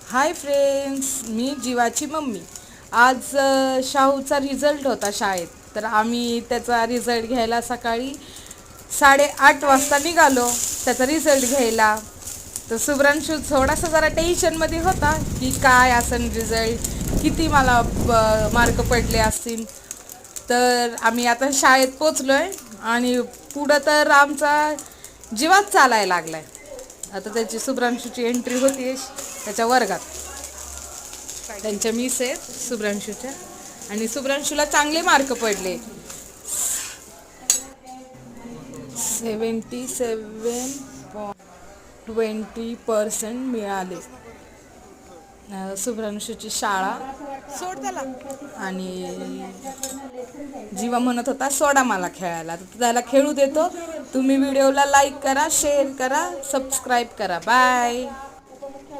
Hi friends, मी जीवाची mummy. आज शाहूचा result होता शाळेत. तर आम्ही त्याचा रिझल्ट घ्यायला सकाळी 8:30 वाजता निघालो त्याचा रिझल्ट घ्यायला. तर शुभ्रांशू थोडासा जरा टेन्शनमध्ये होता की काय असेल रिझल्ट, किती मला मार्क पडले असतील. तर आम्ही आता शाळेत पोचलो आहे आणि पुढं तर आमचा जीवाच चालायला लागला आहे. आता त्याची शुभ्रांशूची एंट्री होती त्याच्या वर्गात. त्यांच्या मिस आहेत शुभ्रांशूच्या, आणि शुभ्रांशूला चांगले मार्क पडले. 77.20% मिळाले. शुभ्रांशूची शाळा सोड त्याला. आणि जीवा म्हणत होता सोडा मला खेळायला, तर त्याला खेळू देतो. तुम्ही व्हिडिओला लाईक करा, शेअर करा, सबस्क्राईब करा. बाय.